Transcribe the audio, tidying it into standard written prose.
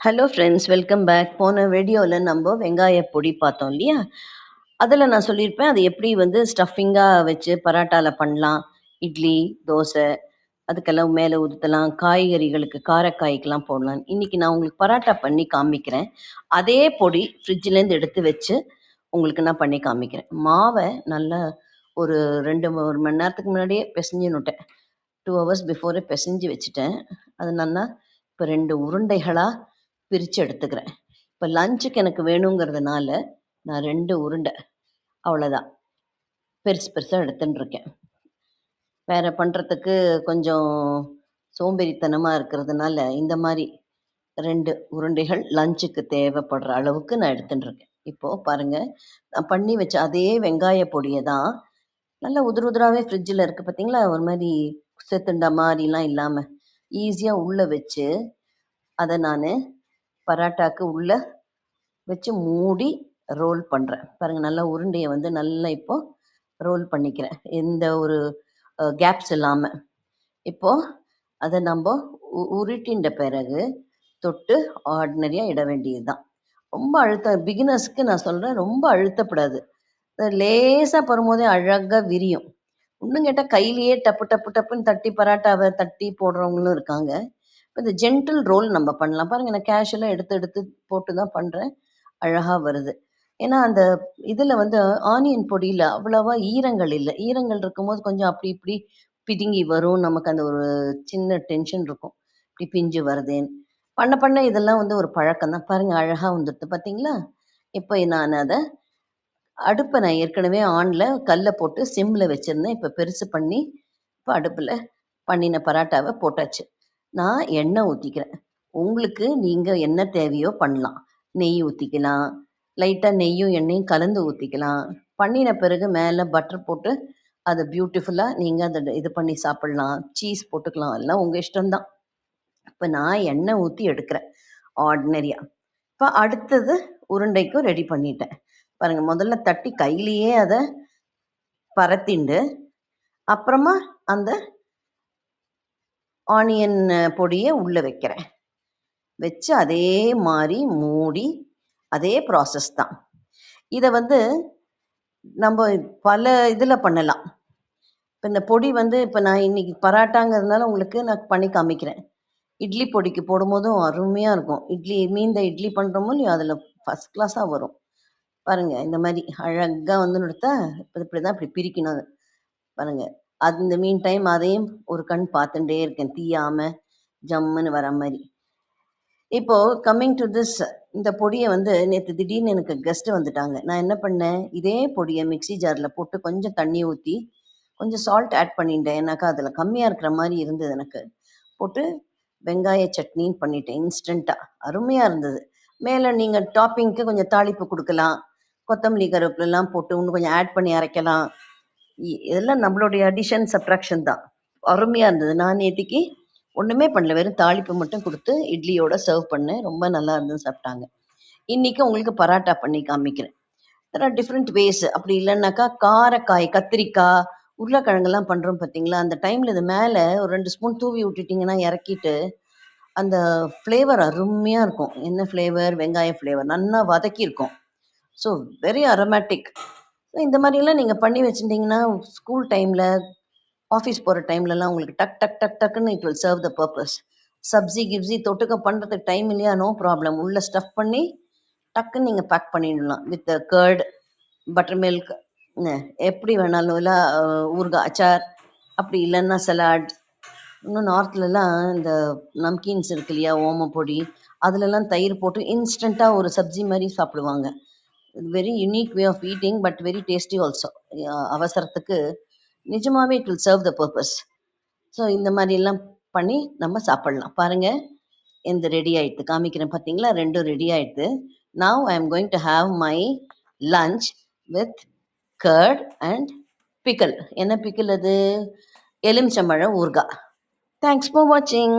Hello friends, welcome back. போன வீடியோவில் நம்ம வெங்காய பொடி பார்த்தோம் இல்லையா? அதில் நான் சொல்லியிருப்பேன் அது எப்படி வந்து ஸ்டஃபிங்காக வச்சு பராட்டாவில் பண்ணலாம். இட்லி, தோசை அதுக்கெல்லாம் மேலே ஊற்றலாம். காய்கறிகளுக்கு காரக்காய்க்கெலாம் போடலாம். இன்றைக்கி நான் உங்களுக்கு பராட்டா பண்ணி காமிக்கிறேன். அதே பொடி ஃப்ரிட்ஜிலேருந்து எடுத்து வச்சு உங்களுக்கு நான் பண்ணி காமிக்கிறேன். மாவை நல்லா ஒரு 2 மணி நேரத்துக்கு முன்னாடியே பிசைஞ்சுன்னுட்டேன். 2 ஹவர்ஸ் பிஃபோரே பிசைஞ்சு வச்சுட்டேன். அது நல்லா இப்போ 2 உருண்டைகளாக பிரித்து எடுத்துக்கிறேன். இப்போ லஞ்சுக்கு எனக்கு வேணுங்கிறதுனால நான் 2 உருண்டை அவ்வளோதான் பெருசு பெருசாக எடுத்துட்டுருக்கேன். வேறு பண்ணுறதுக்கு கொஞ்சம் சோம்பேறித்தனமாக இருக்கிறதுனால இந்த மாதிரி 2 உருண்டைகள் லஞ்சுக்கு தேவைப்படுற அளவுக்கு நான் எடுத்துட்டுருக்கேன். இப்போது பாருங்கள், நான் பண்ணி வச்ச அதே வெங்காய பொடியை தான் நல்லா உதிராகவே ஃப்ரிட்ஜில் இருக்குது பார்த்தீங்களா? ஒரு மாதிரி செத்துண்டா மாதிரிலாம் இல்லாமல் ஈஸியாக உள்ளே வச்சு அதை நான் பராட்டாக்கு உள்ளே வச்சு மூடி ரோல் பண்ணுறேன். பாருங்கள், நல்லா உருண்டையை வந்து நல்லா இப்போது ரோல் பண்ணிக்கிறேன், எந்த ஒரு கேப்ஸ் இல்லாமல். இப்போது அதை நம்ம உருட்டின்ற பிறகு தொட்டு ஆர்டினரியாக இட வேண்டியது தான். ரொம்ப பிகினர்ஸ்க்கு நான் சொல்கிறேன், ரொம்ப அழுத்தப்படாது. லேசாக வரும்போதே அழகாக விரியும். இன்னும் கேட்டால் கையிலேயே டப்பு டப்பு டப்புன்னு தட்டி பராட்டாவை தட்டி போடுறவங்களும் இருக்காங்க. இப்போ இந்த ஜென்டில் ரோல் நம்ம பண்ணலாம். பாருங்கள், நான் கேஷுவலாக எடுத்து எடுத்து போட்டு தான் பண்ணுறேன். அழகாக வருது. ஏன்னா அந்த இதில் வந்து ஆனியன் பொடியில் அவ்வளோவா ஈரங்கள் இல்லை. ஈரங்கள் இருக்கும்போது கொஞ்சம் அப்படி இப்படி பிதுங்கி வரும். நமக்கு அந்த ஒரு சின்ன டென்ஷன் இருக்கும், இப்படி பிஞ்சு வருதேன்னு. பண்ண பண்ண இதெல்லாம் வந்து ஒரு பழக்கம் தான். பாருங்கள், அழகாக வந்துடுது பார்த்தீங்களா? இப்போ நான் அதை அடுப்பை நான் ஏற்கனவே ஆனில் கல்லை போட்டு சிம்மில் வச்சுருந்தேன். இப்போ பெருசு பண்ணி இப்போ அடுப்பில் பண்ணின பராட்டாவை போட்டாச்சு. நான் எண்ணெய் ஊற்றிக்கிறேன். உங்களுக்கு நீங்கள் என்ன தேவையோ பண்ணலாம். நெய் ஊற்றிக்கலாம், லைட்டாக நெய்யும் எண்ணெயும் கலந்து ஊற்றிக்கலாம். பண்ணின பிறகு மேலே பட்டர் போட்டு அதை பியூட்டிஃபுல்லாக நீங்கள் அதை இது பண்ணி சாப்பிட்லாம். சீஸ் போட்டுக்கலாம், எல்லாம் உங்கள் இஷ்டம்தான். இப்போ நான் எண்ணெய் ஊற்றி எடுக்கிறேன் ஆர்டினரியாக. இப்போ அடுத்தது உருண்டைக்கும் ரெடி பண்ணிட்டேன். பாருங்கள், முதல்ல தட்டி கையிலேயே அதை பரத்திண்டு அப்புறமா அந்த ஆனியன் பொடியை உள்ளே வைக்கிறேன். வச்சு அதே மாதிரி மூடி அதே ப்ராசஸ் தான். இதை வந்து நம்ம பல இதில் பண்ணலாம். இப்போ இந்த பொடி வந்து இப்போ நான் இன்றைக்கி பராட்டாங்கிறதுனால உங்களுக்கு நான் பண்ணி காமிக்கிறேன். இட்லி பொடிக்கு போடும்போதும் அருமையாக இருக்கும். இட்லி மீந்த இட்லி பண்ணுறோமோ இல்லையோ, அதில் ஃபஸ்ட் கிளாஸாக வரும். பாருங்கள், இந்த மாதிரி அழகாக வந்து எடுத்தா இப்படி தான் இப்படி பிரிக்கணும். அது பாருங்கள், அந்த மீன் டைம் அதையும் ஒரு கண் பார்த்துட்டே இருக்கேன், தீயாமல் ஜம்முன்னு வர மாதிரி. இப்போது கம்மிங் டு திஸ், இந்த பொடியை வந்து நேற்று திடீர்னு எனக்கு கெஸ்ட்டு வந்துட்டாங்க. நான் என்ன பண்ணேன், இதே பொடியை மிக்ஸி ஜாரில் போட்டு கொஞ்சம் தண்ணி ஊற்றி கொஞ்சம் சால்ட் ஆட் பண்ணிட்டேன். ஏன்னாக்கா அதில் கம்மியாக இருக்கிற மாதிரி இருந்தது எனக்கு. போட்டு வெங்காய சட்னின்னு பண்ணிட்டேன் இன்ஸ்டண்ட்டாக. அருமையாக இருந்தது. மேலே நீங்கள் டாப்பிங்க்கு கொஞ்சம் தாளிப்பு கொடுக்கலாம். கொத்தமல்லி கருவேப்பிலெல்லாம் போட்டு இன்னும் கொஞ்சம் ஆட் பண்ணி அரைக்கலாம். இதெல்லாம் நம்மளுடைய அடிஷன் சப்ட்ராக்ஷன் தான். அருமையாக இருந்தது. நான் நேற்றுக்கு ஒன்றுமே பண்ணல, வெறும் தாளிப்பு மட்டும் கொடுத்து இட்லியோட சர்வ் பண்ணேன். ரொம்ப நல்லா இருந்தது, சாப்பிட்டாங்க. இன்றைக்கி உங்களுக்கு பராட்டா பண்ணி காமிக்கிறேன். There are different ways. அப்படி இல்லைன்னாக்கா காரக்காய், கத்திரிக்காய், உருளைக்கிழங்கெல்லாம் பண்ணுறோம் பார்த்தீங்களா? அந்த டைமில் இது மேலே ஒரு 2 ஸ்பூன் தூவி விட்டுட்டிங்கன்னா இறக்கிட்டு அந்த ஃப்ளேவர் அருமையாக இருக்கும். என்ன ஃப்ளேவர்? வெங்காய ஃப்ளேவர் நல்லா வதக்கியிருக்கும். So very aromatic. ஸோ இந்த மாதிரிலாம் நீங்கள் பண்ணி வச்சுட்டிங்கன்னா ஸ்கூல் டைமில், ஆஃபீஸ் போகிற டைம்லலாம் உங்களுக்கு டக் டக் டக் டக்குன்னு it will serve the purpose. Sabzi கிப்ஸி தொட்டுக்க பண்ணுறதுக்கு டைம் இல்லையா? No problem. உள்ளே ஸ்டஃப் பண்ணி டக்குன்னு நீங்கள் பேக் பண்ணிடலாம். வித் கர்ட், பட்டர் மில்க், எப்படி வேணாலும். இல்லை ஊறுகாய், அச்சார், அப்படி இல்லைன்னா சலாட். இன்னும் நார்த்லலாம் இந்த நம்கீன்ஸ் இருக்கு இல்லையா, ஓமப்பொடி, அதிலெல்லாம் தயிர் போட்டு இன்ஸ்டண்ட்டாக ஒரு சப்ஜி மாதிரி சாப்பிடுவாங்க. Very unique way of eating, but very tasty also. அவசரத்துக்கு நிஜமாகவே it will serve the purpose. So இந்த மாதிரிலாம் பண்ணி நம்ம சாப்பிட்லாம். பாருங்கள், எந்த ரெடி ஆகிடுது காமிக்கிறேன் பார்த்தீங்களா? 2 ரெடி ஆகிடுது. Now I am going to have my lunch with curd and pickle. என்ன பிக்கல் அது? எலுமிச்சம்பழம் ஊறுகாய். தேங்க்ஸ் ஃபார் வாட்சிங்.